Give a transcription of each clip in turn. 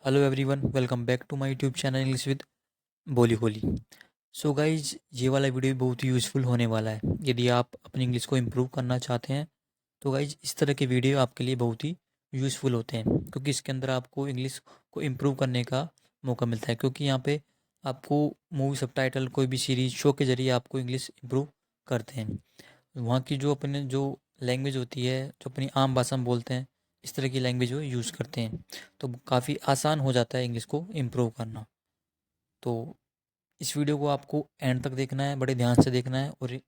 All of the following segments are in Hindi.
Hello everyone, welcome back to my YouTube channel English with Boli Holi. So guys, ये वाला वीडियो बहुत ही यूज़फुल होने वाला है। यदि आप अपनी इंग्लिश को इम्प्रूव करना चाहते हैं तो गाइज इस तरह के वीडियो आपके लिए बहुत ही यूज़फुल होते हैं, क्योंकि इसके अंदर आपको इंग्लिश को इम्प्रूव करने का मौका मिलता है। क्योंकि यहाँ पे आपको मूवी सबटाइटल कोई भी सीरीज शो के जरिए आपको इंग्लिश इम्प्रूव करते हैं। वहाँ की जो लैंग्वेज होती है, जो अपनी आम भाषा में बोलते हैं, इस तरह की लैंग्वेज वो यूज़ करते हैं। तो काफ़ी आसान हो जाता है इंग्लिश को इम्प्रूव करना। तो इस वीडियो को आपको एंड तक देखना है, बड़े ध्यान से देखना है, और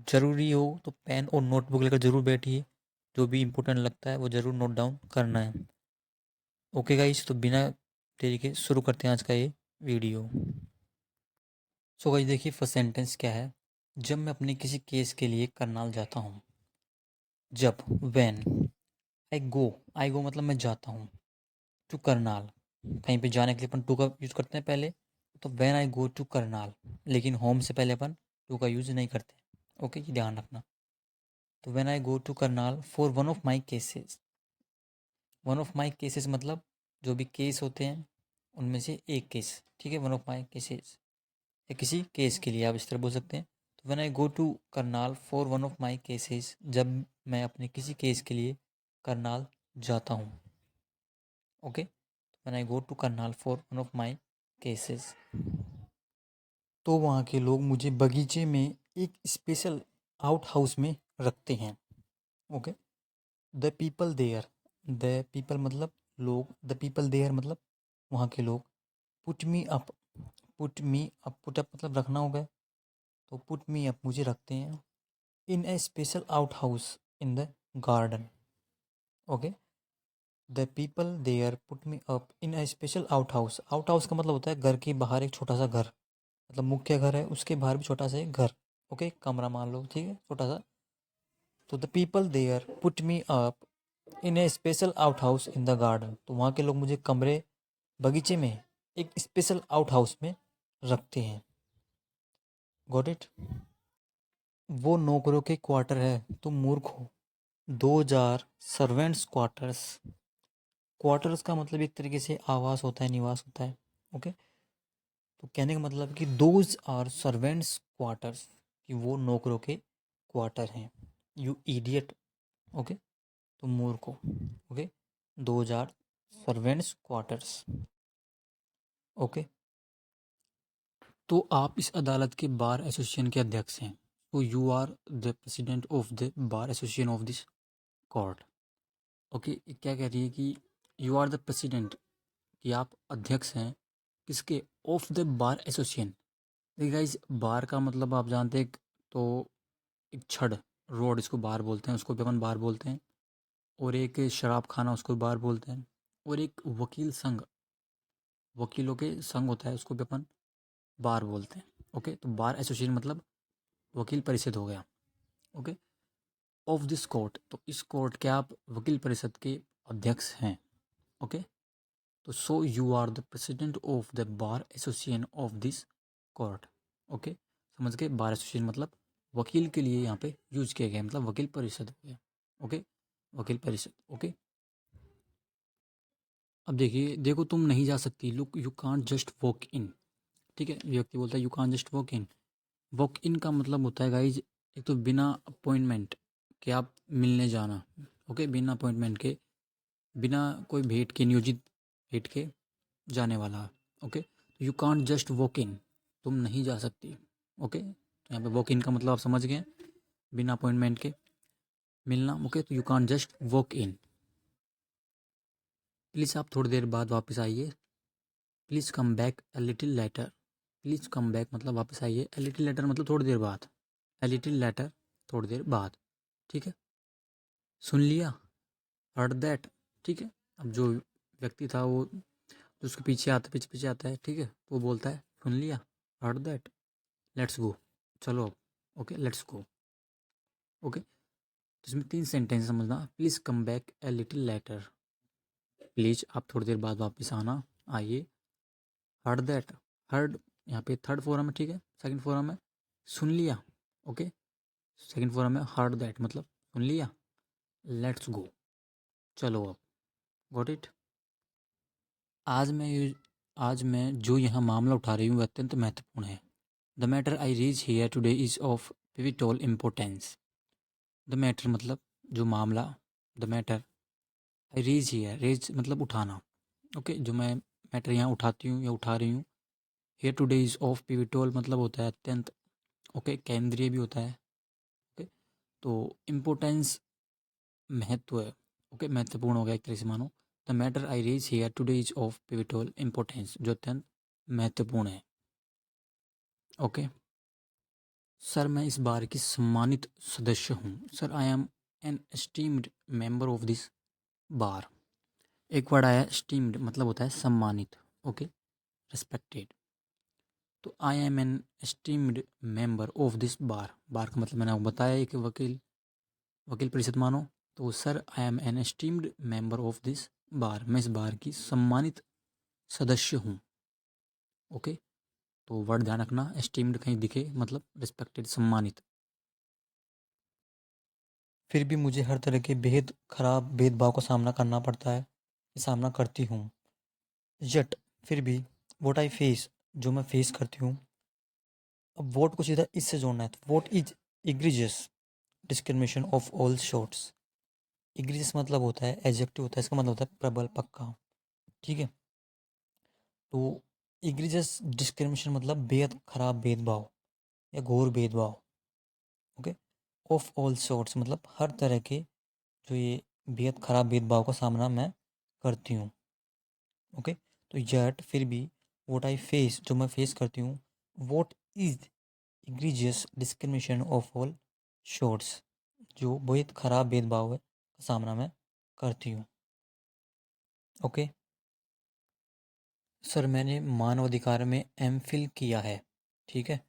ज़रूरी हो तो पेन और नोटबुक लेकर ज़रूर बैठिए। जो भी इम्पोर्टेंट लगता है वो ज़रूर नोट डाउन करना है। ओके गाइस, तो बिना देरी के शुरू करते हैं आज का ये वीडियो। सो गाइस, देखिए फर्स्ट सेंटेंस क्या है। जब मैं अपने किसी केस के लिए करनाल जाता हूँ। जब, व्हेन आई गो मतलब मैं जाता हूँ। टू करनाल, कहीं पे जाने के लिए अपन टू का यूज़ करते हैं पहले। तो when I go to Karnal, लेकिन होम से पहले अपन टू का यूज़ नहीं करते। ओके, ये ध्यान रखना। तो when I go to Karnal for one of my cases. One of my cases मतलब जो भी केस होते हैं उनमें से एक केस। ठीक है, वन ऑफ माई केसेस, या किसी केस के लिए आप इस तरह बोल सकते हैं। तो when I go to Karnal for one of my cases, जब मैं अपने किसी केस के लिए करनाल जाता हूँ। Okay, when I go to Karnal for one of my cases, तो वहाँ के लोग मुझे बगीचे में एक स्पेशल आउट हाउस में रखते हैं। Okay, the people there, the people मतलब लोग, द पीपल देयर मतलब वहाँ के लोग। Put me up, put up मतलब रखना हो गया। तो पुट मी अप मुझे रखते हैं in a special out house in the garden. Okay, the people there put me up in a special out house. Outhouse का मतलब होता है घर के बाहर एक छोटा सा घर, मतलब मुख्य घर है उसके बाहर भी छोटा सा एक घर। ओके, कमरा मान लो, ठीक है, छोटा सा। तो the people there put me up in a special out house in the garden, तो वहाँ के लोग मुझे कमरे, बगीचे में एक स्पेशल आउट हाउस में रखते हैं। Got it. वो नौकरों के क्वार्टर है, तुम मूर्ख हो। 2000 सर्वेंट्स क्वार्टर्स। क्वार्टर्स का मतलब एक तरीके से आवास होता है, निवास होता है। ओके, तो कहने का मतलब कि दोज आर सर्वेंट्स क्वार्टर्स, कि वो नौकरों के क्वार्टर हैं। You idiot. ओके, तो मूर्ख को। Okay, 2000 servants quarters. ओके, तो आप इस अदालत के बार एसोसिएशन के अध्यक्ष हैं। तो you are the president of the bar association of this court. Okay, क्या कह रही है कि यू आर द प्रेसिडेंट, कि आप अध्यक्ष हैं किसके, ऑफ द बार एसोसिएशन। देखिए गाइस, बार का मतलब आप जानते हैं, तो एक छड़, रोड, इसको बार बोलते हैं, उसको भी अपन बार बोलते हैं। और एक शराब खाना, उसको भी बार बोलते हैं। और एक वकील संघ, वकीलों के संघ होता है, उसको भी अपन बार बोलते हैं। ओके, तो बार एसोसिएशन मतलब वकील परिषद हो गया। ओके, ऑफ दिस कोर्ट, तो इस कोर्ट के आप वकील परिषद के अध्यक्ष हैं। ओके, तो so you are the president of the bar association of this court. Okay, समझ गए, बार एसोसिएशन मतलब वकील के लिए यहाँ पे यूज किया गया, मतलब वकील परिषद हो गया। ओके, वकील परिषद। ओके, अब देखिए, देखो तुम नहीं जा सकती, look you can't just walk in. ठीक है, व्यक्ति बोलता है you can't just walk in. Walk in का मतलब होता है गाइज, एक तो बिना अपॉइंटमेंट के आप मिलने जाना। ओके, बिना अपॉइंटमेंट के, बिना कोई भेंट के, नियोजित भेंट के जाने वाला। ओके, तो you can't just walk in, तुम नहीं जा सकती। ओके, तो यहाँ पे वॉक इन का मतलब आप समझ गए, बिना अपॉइंटमेंट के मिलना। ओके, तो you can't just walk in. Please आप थोड़ी देर बाद वापस आइए। Please come back a little letter. Please come back मतलब वापस आइए, अ लिटिल लेटर मतलब थोड़ी देर बाद, अ लिटिल लेटर थोड़ी देर बाद। ठीक है, सुन लिया, हर्ड दैट। ठीक है, अब जो व्यक्ति था वो, जो उसके पीछे पीछे आता है, ठीक है, तो वो बोलता है सुन लिया, हर्ड दैट, लेट्स गो, चलो अब। Okay, let's go. ओके, तो इसमें 3 सेंटेंस समझना। Please come back a little letter, please आप थोड़ी देर बाद वापस आना, आइए। हर्ड दैट, हर्ड यहाँ पे थर्ड फॉर्म है, ठीक है, सेकंड फॉर्म है सुन लिया। ओके, सेकंड फॉर्म है हर्ड दैट मतलब सुन लिया, लेट्स गो, चलो अब। Got it. आज मैं जो यहाँ मामला उठा रही हूँ वह अत्यंत महत्वपूर्ण है। The matter I reach here today is of pivotal importance. The matter मतलब जो मामला, the matter I reach here, reach मतलब उठाना। ओके, जो मैं मैटर यहाँ उठाती हूँ या उठा रही हूँ, here today is of pivotal मतलब होता है अत्यंत, ओके, केंद्रीय भी होता है। ओके, तो इम्पोर्टेंस महत्व है, ओके, महत्वपूर्ण हो गया एक तरह से मानो। The matter I reach here today is of pivotal importance, जो अत्यंत महत्वपूर्ण है। ओके, सर मैं इस बार की सम्मानित सदस्य हूँ। Sir I am an esteemed member of this bar. एक वर्ड आया एस्टीम्ड, मतलब होता है सम्मानित, ओके, रिस्पेक्टेड। तो I am an esteemed member of this bar, bar का मतलब मैंने आपको बताया एक वकील परिषद मानो। तो sir I am an esteemed member of this bar, मैं इस बार की सम्मानित सदस्य हूँ। ओके, तो वर्ड ध्यान रखना, एस्टीम्ड कहीं दिखे मतलब रिस्पेक्टेड, सम्मानित। फिर भी मुझे हर तरह के बेहद ख़राब भेदभाव का सामना करना पड़ता है, सामना करती हूँ। यट, फिर भी, वोट आई फेस, जो मैं फेस करती हूँ। अब वोट को सीधा इससे जोड़ना है, तो what is egregious discrimination of all sorts. Egregious मतलब होता है एडजेक्टिव होता है, इसका मतलब होता है प्रबल, पक्का। ठीक है, तो इग्रिजियस डिस्क्रिमिनेशन मतलब बेहद खराब भेदभाव या घोर भेदभाव। ओके, ऑफ ऑल सॉर्ट्स मतलब हर तरह के जो ये बेहद खराब भेदभाव का सामना मैं करती हूँ। ओके, तो यट, फिर भी, वोट आई फेस, जो मैं फेस करती हूँ। Vote is egregious discrimination of all shorts, जो बहुत खराब भेदभाव है का सामना मैं करती हूँ। ओके, सर मैंने मानवाधिकार में एमफिल किया है। ठीक है,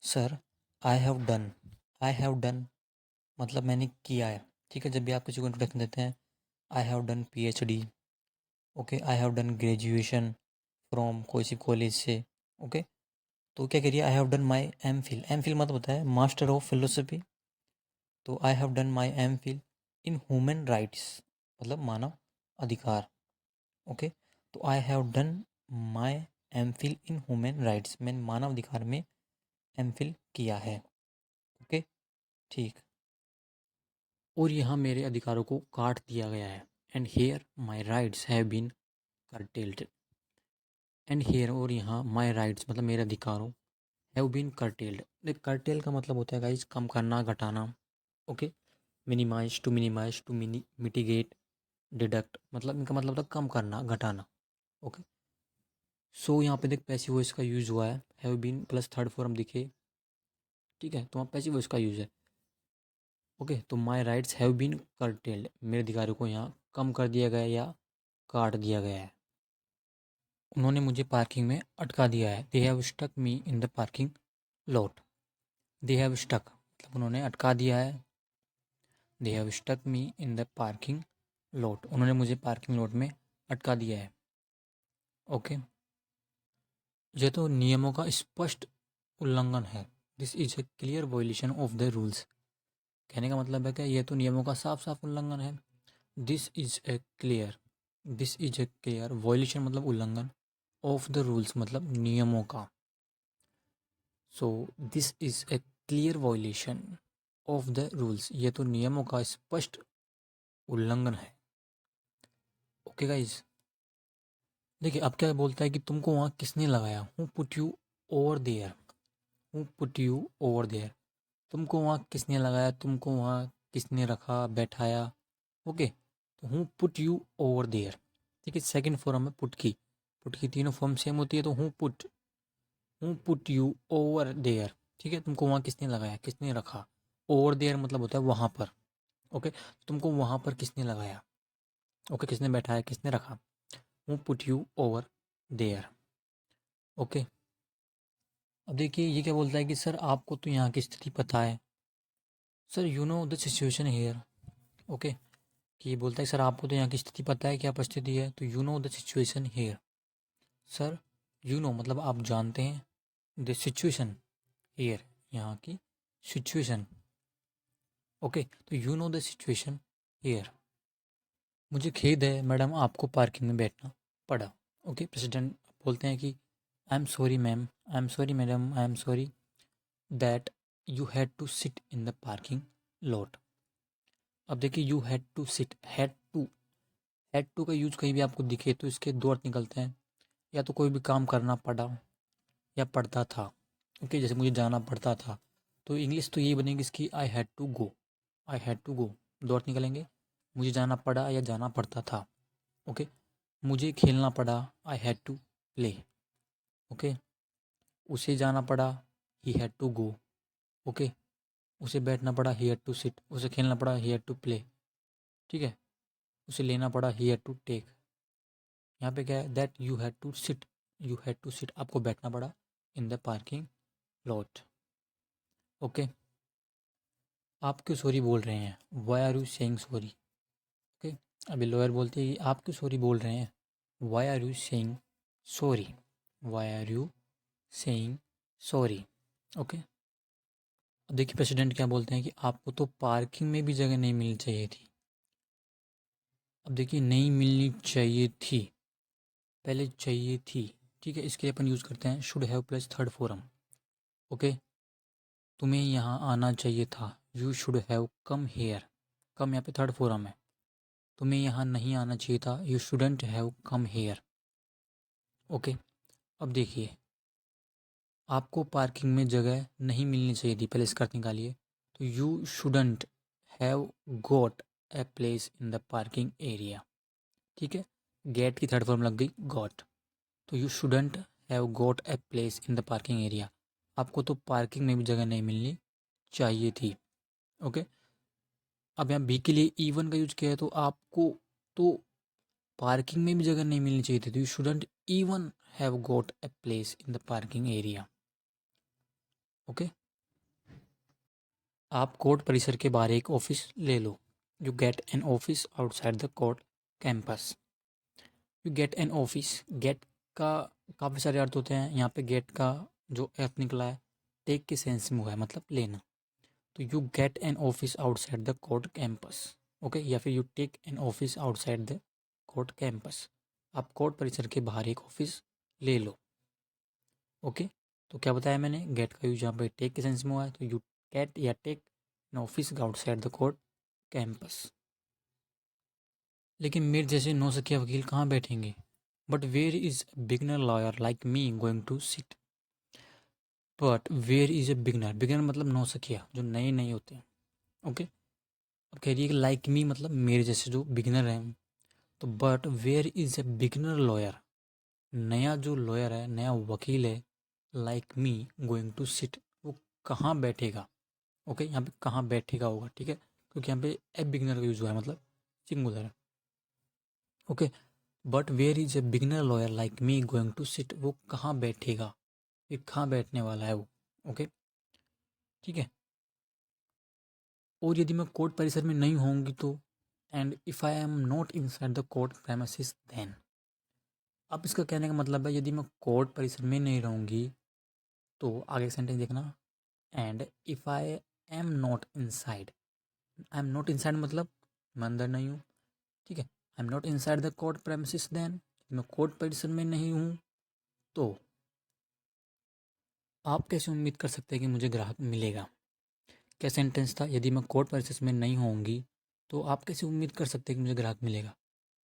सर आई हैव डन मतलब मैंने किया है। ठीक है, जब भी आप किसी को इंट्रोडक्शन देते हैं, I have done PhD। Okay, I have done graduation from कोई सी कॉलेज से। ओके, तो क्या करिए, I have done my MPhil, MPhil मतलब होता है मास्टर ऑफ फिलोसफी। तो I have done my MPhil in human rights मतलब मानव अधिकार। ओके, तो I have done my MPhil in human rights, मैंने मानव अधिकार में एमफिल किया है। ओके, ठीक। और यहाँ मेरे अधिकारों को काट दिया गया है। And here my rights have been curtailed। And here और यहाँ माई राइट्स मतलब मेरे अधिकारों, हैव बीन curtailed। देख, curtail का मतलब होता है गाइज कम करना, घटाना। Okay, minimise to mitigate, deduct मतलब इनका मतलब होता है कम करना, घटाना। ओके, सो यहाँ पे देख पैसिव वॉइस का यूज हुआ है, have been plus third form दिखे। ठीक है, तो वहाँ पैसिव वॉइस का यूज है। ओके, तो my rights have been curtailed, मेरे अधिकारों को यहाँ कम कर दिया गया या काट दिया गया है। उन्होंने मुझे पार्किंग में अटका दिया है। They have stuck me in the parking lot. They have stuck मतलब उन्होंने अटका दिया है। They have stuck me in the parking lot, उन्होंने मुझे पार्किंग लॉट में अटका दिया है। ओके, यह तो नियमों का स्पष्ट उल्लंघन है। This is a clear violation of the rules. कहने का मतलब है कि यह तो नियमों का साफ साफ उल्लंघन है। This is a clear, this is a clear violation मतलब उल्लंघन, ऑफ द रूल्स मतलब नियमों का। So this is a clear violation of the rules, ये तो नियमों का स्पष्ट उल्लंघन है। ओके गाइज, देखिए अब क्या बोलता है कि तुमको वहाँ किसने लगाया, हूँ पुट यू ओवर देयर, हूँ पुट यू ओवर देयर, तुमको वहाँ किसने लगाया, तुमको वहाँ किसने रखा, बैठाया। ओके, तो हूँ पुट यू ओवर देयर। ठीक है, सेकंड फॉर्म है पुट की तीनों फॉर्म सेम होती है, तो हूँ पुट यू ओवर देयर। ठीक है, तुमको वहाँ किसने लगाया, किसने रखा। ओवर देयर मतलब होता है वहाँ पर। ओके, तुमको वहाँ पर किसने लगाया, ओके, किसने बैठाया, किसने रखा। Who put you over there. Okay, अब देखिए ये क्या बोलता है कि सर आपको तो यहाँ की स्थिति पता है। Sir you know the situation here. Okay, कि ये बोलता है सर आपको तो यहाँ की स्थिति पता है, क्या परिस्थिति है, तो you know the situation here. Sir you know मतलब आप जानते हैं, द सिचुएशन हेयर यहाँ की सिचुएशन। ओके, तो you know the situation here. मुझे खेद है मैडम, आपको पार्किंग में बैठना पड़ा। ओके, प्रेसिडेंट बोलते हैं कि I am sorry ma'am, I am sorry madam, I am sorry that you had to sit in the parking lot. अब देखिए, you had to sit, had to का यूज कहीं भी आपको दिखे तो इसके दो अर्थ निकलते हैं, या तो कोई भी काम करना पड़ा या पड़ता था। ओके, जैसे मुझे जाना पड़ता था, तो इंग्लिश तो यही बनेगी इसकी, I had to go, I had to go. दो अर्थ निकलेंगे, मुझे जाना पड़ा या जाना पड़ता था। ओके, मुझे खेलना पड़ा, I had to play. Okay, उसे जाना पड़ा, he had to go. Okay, उसे बैठना पड़ा, ही हैड टू सिट। उसे खेलना पड़ा, ही हैड टू प्ले। ठीक है, उसे लेना पड़ा, ही हैड टू टेक। यहाँ पे क्या है, that you had to sit, you had to sit, आपको बैठना पड़ा in the parking lot. Okay, आप क्यों सॉरी बोल रहे हैं, why are you saying sorry. Okay, अभी लॉयर बोलते हैं कि आप क्यों सॉरी बोल रहे हैं, why are you saying sorry, why are you saying sorry. Okay, अब देखिए प्रेसिडेंट क्या बोलते हैं कि आपको तो पार्किंग में भी जगह नहीं मिलनी चाहिए थी। अब देखिए, नहीं मिलनी चाहिए थी, पहले चाहिए थी, ठीक है, इसके लिए अपन यूज़ करते हैं should have plus third form. Okay, तुम्हें यहाँ आना चाहिए था, you should have come here, come यहाँ पे थर्ड फॉर्म है। तुम्हें यहाँ नहीं आना चाहिए था, you shouldn't have come hair. Okay, अब देखिए, आपको पार्किंग में जगह नहीं मिलनी चाहिए थी, पहले इसका अर्थ निकालिए, तो you shouldn't have got a place in the parking area. ठीक है, गेट की थर्ड फॉर्म लग गई गॉट, तो you shouldn't have got a place in the parking area, आपको तो पार्किंग में भी जगह नहीं मिलनी चाहिए थी। ओके, अब यहाँ बी के लिए ईवन का यूज किया है, तो आपको तो पार्किंग में भी जगह नहीं मिलनी चाहिए थी, तो you shouldn't even have got a place in the parking area. Okay, आप कोर्ट परिसर के बाहर एक ऑफिस ले लो, you get an office outside the court campus. You get an office, get का काफ़ी सारे अर्थ होते हैं, यहाँ पे गेट का जो अर्थ निकला है टेक के सेंस में हुआ है, मतलब लेना, तो you get an office outside the court campus. Okay, या फिर you take an office outside the court campus, आप कोर्ट परिसर के बाहर एक ऑफिस ले लो। ओके, तो क्या बताया मैंने, गेट का यूज यहाँ पे टेक के सेंस में हुआ है, तो यू गेट या take an office outside the court campus. लेकिन मेरे जैसे नौसिखिया वकील कहाँ बैठेंगे, but where is beginner lawyer like me going to sit. But where is a beginner, beginner मतलब नौसिखिया जो नए नए होते हैं। ओके, अब कह रही है कि लाइक मी मतलब मेरे जैसे जो बिगनर हैं, तो but where is a beginner lawyer, नया जो लॉयर है, नया वकील है, like me going to sit, वो कहाँ बैठेगा। ओके, यहाँ पे कहाँ बैठेगा होगा, ठीक है, क्योंकि यहाँ पे ए बिगनर का यूज हुआ है, मतलब सिंगुलर है। Okay, but where is a beginner lawyer like me going to sit, वो कहाँ बैठेगा, ये कहाँ बैठने वाला है वो। ओके, ठीक है, और यदि मैं कोर्ट परिसर में नहीं होंगी तो, and if I am not inside the court premises then. अब इसका कहने का मतलब है, यदि मैं कोर्ट परिसर में नहीं रहूँगी तो आगे सेंटेंस देखना, and if I am not inside, I am not inside मतलब मैं अंदर नहीं हूँ, ठीक है, I am not inside the court premises then, मैं कोर्ट परिसर में नहीं हूँ तो आप कैसे उम्मीद कर सकते हैं कि मुझे ग्राहक मिलेगा। क्या सेंटेंस था, यदि मैं कोर्ट परिसर में नहीं होंगी तो आप कैसे उम्मीद कर सकते हैं कि मुझे ग्राहक मिलेगा।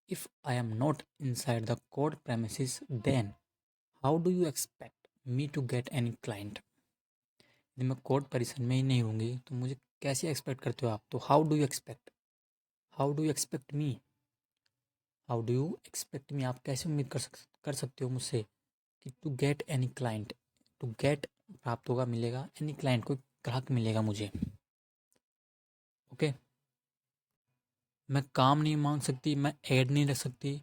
If I am not inside the court premises then how do you expect me to get any client. यदि मैं कोर्ट परिसर में ही नहीं होंगी तो मुझे कैसे एक्सपेक्ट करते हो आप, तो how do you expect, how do you expect me, how do you expect me, आप कैसे उम्मीद कर सकते हो मुझसे कि to get any client, to get प्राप्त होगा मिलेगा, एनी क्लाइंट कोई ग्राहक मिलेगा मुझे। ओके, मैं काम नहीं मांग सकती, मैं ऐड नहीं रख सकती,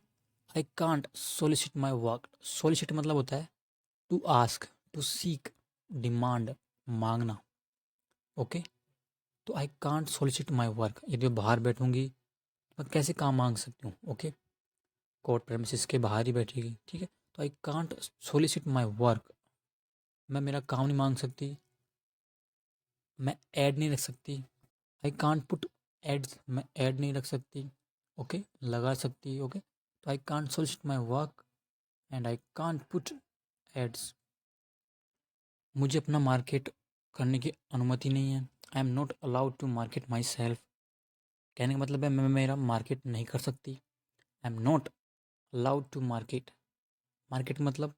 I can't solicit my work, solicit मतलब होता है to ask, to seek, demand, मांगना। ओके, तो I can't solicit my work, यदि मैं बाहर बैठूंगी मैं कैसे काम मांग सकती हूँ। ओके, कोर्ट प्रेमिसेस के बाहर ही बैठेगी, ठीक है, तो I can't solicit my work, मैं मेरा काम नहीं मांग सकती, मैं ऐड नहीं रख सकती, आई कांट पुट एड्स, मैं ऐड नहीं रख सकती। ओके, लगा सकती, ओके, तो I can't solicit my work and I can't put ads. मुझे अपना मार्केट करने की अनुमति नहीं है। I am not allowed to market myself. कहने का मतलब है मैं मेरा मार्केट नहीं कर सकती। I am not allowed to market. Market मतलब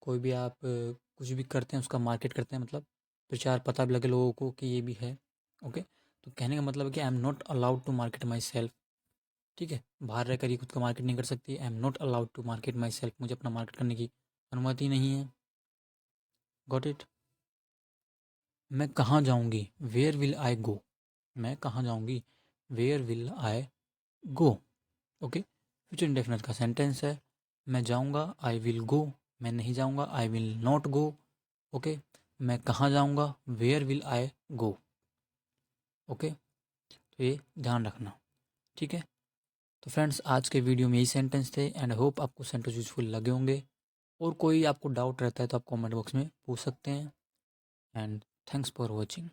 कोई भी आप कुछ भी करते हैं उसका मार्केट करते हैं, मतलब प्रचार पता भी लगे लोगों को कि ये भी है। ओके, तो कहने का मतलब है कि I am not allowed to market myself. ठीक है, बाहर रहकर ये खुद का मार्केट नहीं कर सकती। I am not allowed to market myself, मुझे अपना मार्केट करने की अनुमति नहीं है। Got it. मैं कहाँ जाऊँगी, वेयर विल आई गो। मैं कहाँ जाऊँगी, where will I go. Okay, future indefinite का सेंटेंस है। मैं जाऊँगा, आई विल गो। मैं नहीं जाऊँगा, I will not go. Okay, मैं कहाँ जाऊँगा, where will I go. Okay, तो ये ध्यान रखना। ठीक है, तो फ्रेंड्स आज के वीडियो में यही सेंटेंस थे एंड होप आपको सेंटेंस यूजफुल लगे होंगे। और कोई आपको डाउट रहता है तो आप कमेंट बॉक्स में पूछ सकते हैं। And thanks for watching.